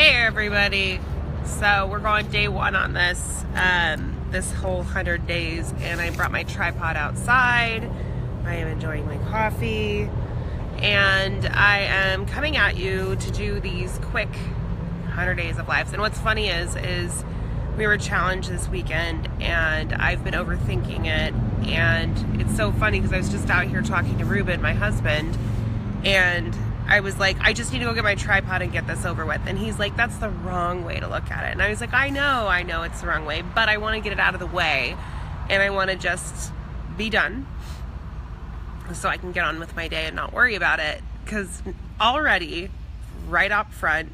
Hey everybody. So we're going day one on this whole 100 days, and I brought my tripod outside. I am enjoying my coffee, and I am coming at you to do these quick 100 days of lives. And what's funny is we were challenged this weekend, and I've been overthinking it, and it's so funny because I was just out here talking to Ruben, my husband, and I was like, I just need to go get my tripod and get this over with. And he's like, that's the wrong way to look at it. And I was like, I know it's the wrong way, but I want to get it out of the way, and I want to just be done so I can get on with my day and not worry about it. Because already, right up front,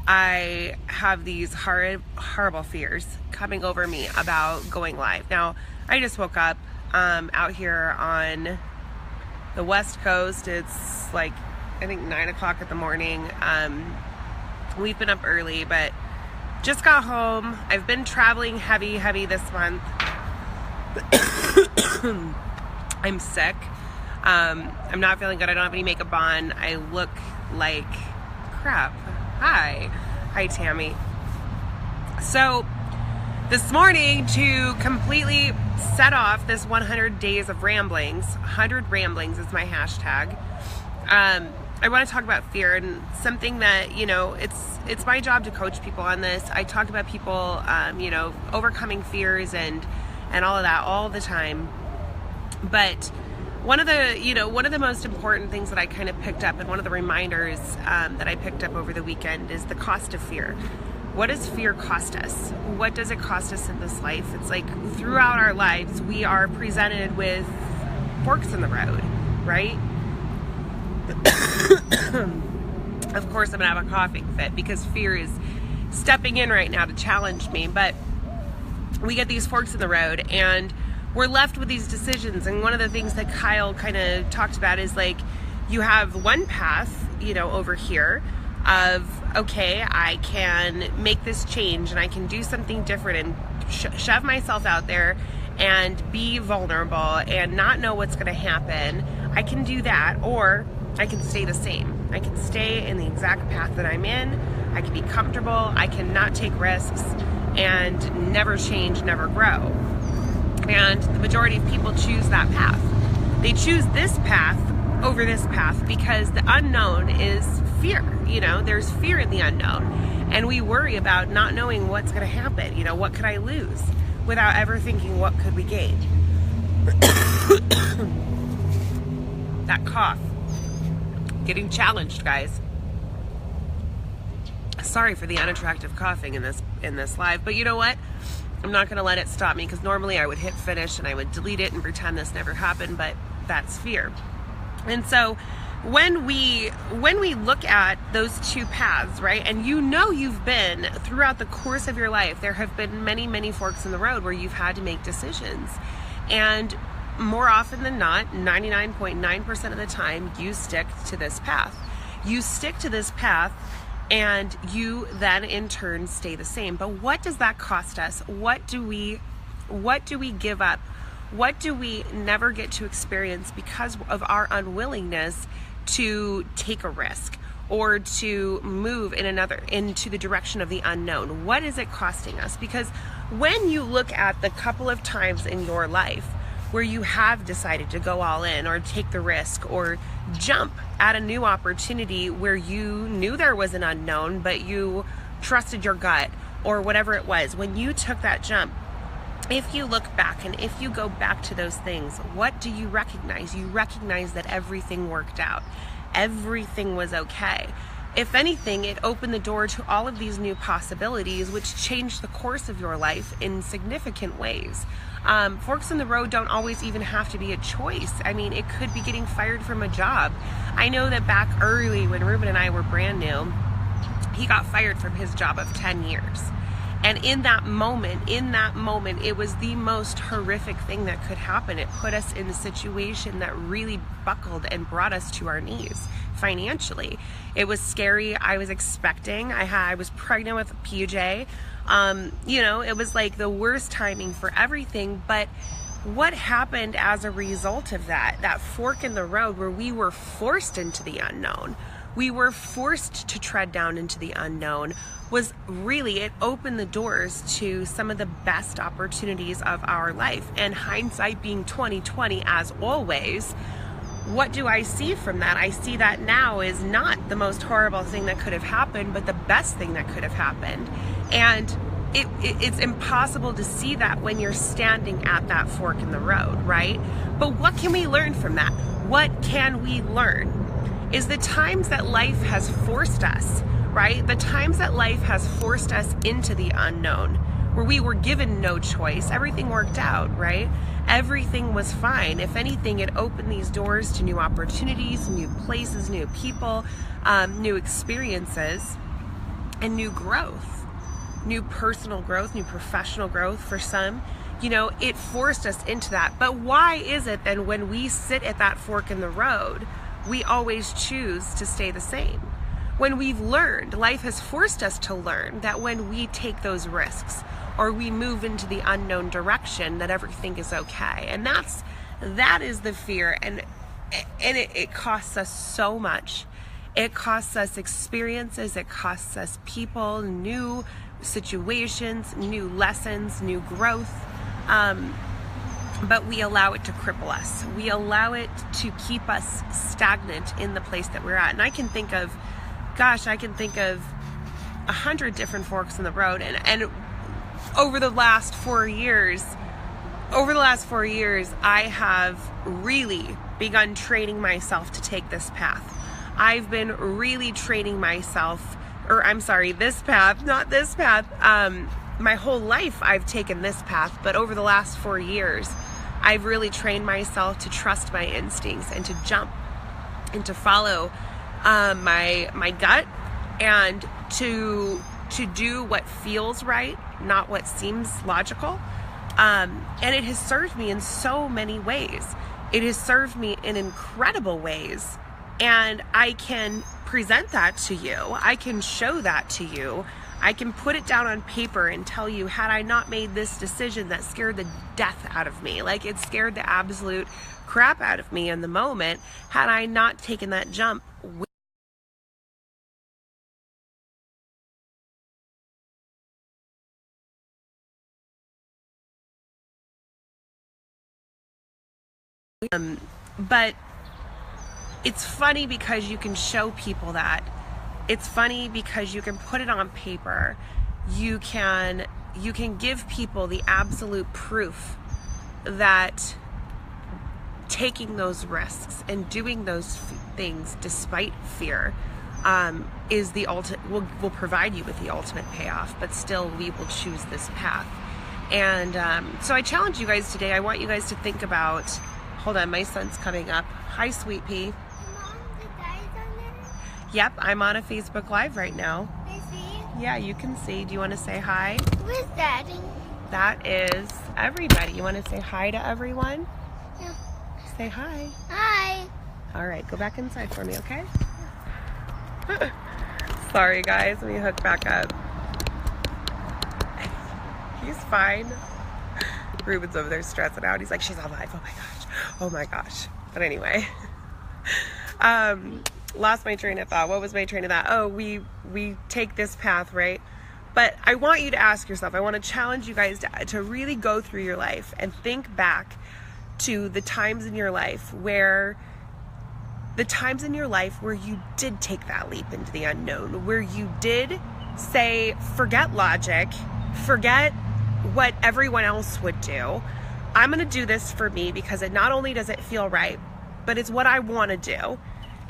I have these horrible fears coming over me about going live. Now, I just woke up out here on the West Coast. It's like, I think 9 o'clock in the morning. We've been up early, but just got home. I've been traveling heavy this month. I'm sick. I'm not feeling good. I don't have any makeup on. I look like crap. Hi Tammy. So this morning, to completely set off this 100 days of ramblings, 100 ramblings is my hashtag. I want to talk about fear, and something that, it's my job to coach people on this. I talk about people, overcoming fears and all of that all the time. But one of the most important things that I kind of picked up, and one of the reminders that I picked up over the weekend, is the cost of fear. What does fear cost us? What does it cost us in this life? It's like throughout our lives, we are presented with forks in the road, right? Of course, I'm gonna have a coughing fit because fear is stepping in right now to challenge me. But we get these forks in the road, and we're left with these decisions. And one of the things that Kyle kind of talked about is, like, you have one path, over here of, okay, I can make this change and I can do something different and shove myself out there and be vulnerable and not know what's going to happen. I can do that, or I can stay the same. I can stay in the exact path that I'm in. I can be comfortable. I can not take risks and never change, never grow. And the majority of people choose that path. They choose this path over this path because the unknown is fear. There's fear in the unknown. And we worry about not knowing what's going to happen. What could I lose? Without ever thinking, what could we gain? That cough. Getting challenged, guys. Sorry for the unattractive coughing in this live, but you know what? I'm not going to let it stop me, because normally I would hit finish and I would delete it and pretend this never happened, but that's fear. And so when we look at those two paths, right, and you've been throughout the course of your life, there have been many forks in the road where you've had to make decisions, and more often than not, 99.9% of the time, you stick to this path. You stick to this path, and you then in turn stay the same. But what does that cost us? What do we give up? What do we never get to experience because of our unwillingness to take a risk or to move into the direction of the unknown? What is it costing us? Because when you look at the couple of times in your life where you have decided to go all in or take the risk or jump at a new opportunity where you knew there was an unknown, but you trusted your gut or whatever it was, when you took that jump, if you look back and if you go back to those things, what do you recognize? You recognize that everything worked out. Everything was okay. If anything, it opened the door to all of these new possibilities, which changed the course of your life in significant ways. Forks in the road don't always even have to be a choice. I mean, it could be getting fired from a job. I know that back early when Ruben and I were brand new, he got fired from his job of 10 years. And in that moment, it was the most horrific thing that could happen. It put us in a situation that really buckled and brought us to our knees financially. It was scary. I was expecting. I was pregnant with PJ. It was like the worst timing for everything. But what happened as a result of that fork in the road where we were forced into the unknown? we were forced to tread down into the unknown, was really, it opened the doors to some of the best opportunities of our life. And hindsight being 2020, as always, what do I see from that? I see that now is not the most horrible thing that could have happened, but the best thing that could have happened. And it's impossible to see that when you're standing at that fork in the road, right? But what can we learn from that? What can we learn is the times that life has forced us, right? The times that life has forced us into the unknown, where we were given no choice, everything worked out, right? Everything was fine. If anything, it opened these doors to new opportunities, new places, new people, new experiences, and new growth. New personal growth, new professional growth for some. You know, it forced us into that. But why is it then when we sit at that fork in the road, we always choose to stay the same? When we've learned, life has forced us to learn that when we take those risks or we move into the unknown direction, that everything is okay. And that is the fear. And it costs us so much. It costs us experiences, it costs us people, new situations, new lessons, new growth, but we allow it to cripple us. We allow it to keep us stagnant in the place that we're at. And I can think of 100 different forks in the road, and over the last 4 years, I have really begun training myself to take this path. I've been really training myself, this path, not this path. My whole life I've taken this path, but over the last 4 years, I've really trained myself to trust my instincts and to jump and to follow my gut and to do what feels right, not what seems logical. And it has served me in so many ways. It has served me in incredible ways. And I can present that to you. I can show that to you. I can put it down on paper and tell you, had I not made this decision that scared the death out of me, like it scared the absolute crap out of me in the moment, had I not taken that jump, but it's funny because you can show people that. It's funny because you can put it on paper. You can give people the absolute proof that taking those risks and doing those things despite fear is the ultimate, will provide you with the ultimate payoff, but still we will choose this path. And so I challenge you guys today. I want you guys to think about, hold on, my son's coming up. Hi, Sweet Pea. Yep, I'm on a Facebook Live right now. I see? Yeah, you can see. Do you want to say hi? Who's that? That is everybody. You want to say hi to everyone? Yeah. Say hi. Hi. All right, go back inside for me, okay? Sorry, guys. Let me hook back up. He's fine. Ruben's over there stressing out. He's like, she's alive. Oh my gosh. Oh my gosh. But anyway. Lost my train of thought. What was my train of thought? Oh, we take this path, right? But I want you to ask yourself, I want to challenge you guys to really go through your life and think back to the times in your life where you did take that leap into the unknown, where you did say, forget logic, forget what everyone else would do. I'm going to do this for me because it not only does it feel right, but it's what I want to do.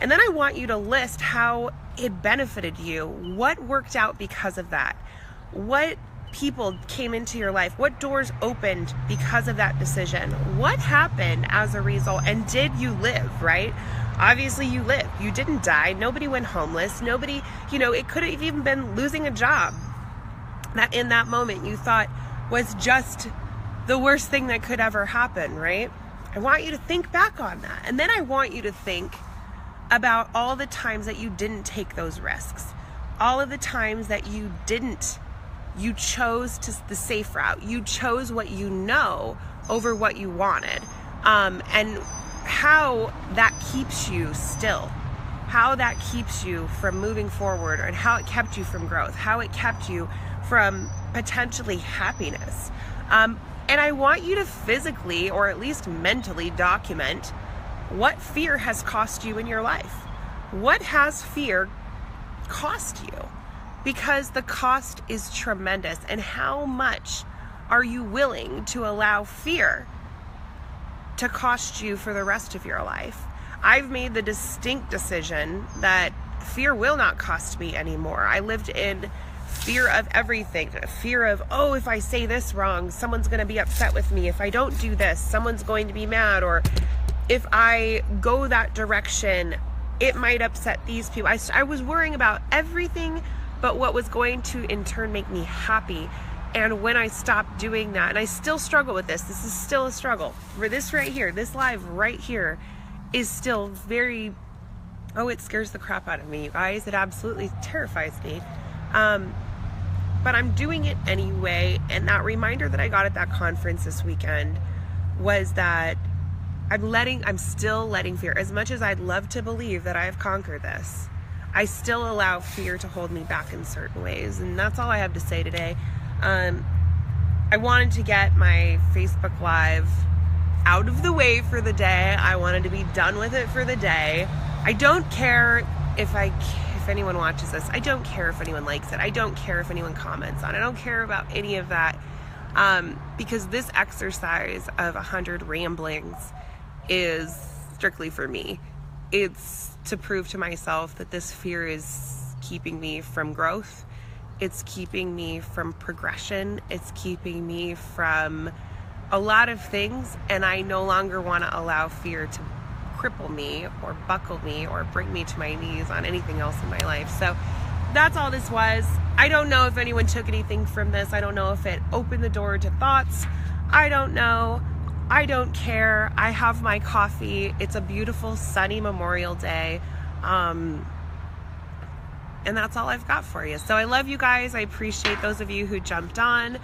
And then I want you to list how it benefited you, what worked out because of that, what people came into your life, what doors opened because of that decision, what happened as a result, and did you live, right? Obviously you lived. You didn't die. Nobody went homeless. Nobody, it could have even been losing a job that in that moment you thought was just the worst thing that could ever happen, right? I want you to think back on that. And then I want you to think about all the times that you didn't take those risks, all of the times that you chose the safe route, you chose what you know over what you wanted, and how that keeps you still, how that keeps you from moving forward, and how it kept you from growth, how it kept you from potentially happiness. And I want you to physically, or at least mentally, document what fear has cost you in your life. What has fear cost you? Because the cost is tremendous. And how much are you willing to allow fear to cost you for the rest of your life? I've made the distinct decision that fear will not cost me anymore. I lived in fear of everything. Fear of, oh, if I say this wrong, someone's going to be upset with me. If I don't do this, someone's going to be mad. Or if I go that direction, it might upset these people. I was worrying about everything but what was going to in turn make me happy. And when I stopped doing that, and I still struggle with this is still a struggle. For this right here, this live right here is still very, it scares the crap out of me, you guys. It absolutely terrifies me. But I'm doing it anyway. And that reminder that I got at that conference this weekend was that I'm still letting fear, as much as I'd love to believe that I have conquered this, I still allow fear to hold me back in certain ways. And that's all I have to say today. I wanted to get my Facebook Live out of the way for the day. I wanted to be done with it for the day. I don't care if anyone watches this. I don't care if anyone likes it. I don't care if anyone comments on it. I don't care about any of that, because this exercise of 100 ramblings is strictly for me. It's to prove to myself that this fear is keeping me from growth. It's keeping me from progression. It's keeping me from a lot of things, and I no longer want to allow fear to cripple me or buckle me or bring me to my knees on anything else in my life. So that's all this was. I don't know if anyone took anything from this. I don't know if it opened the door to thoughts. I don't know. I don't care. I have my coffee. It's a beautiful sunny Memorial Day. And that's all I've got for you. So I love you guys. I appreciate those of you who jumped on.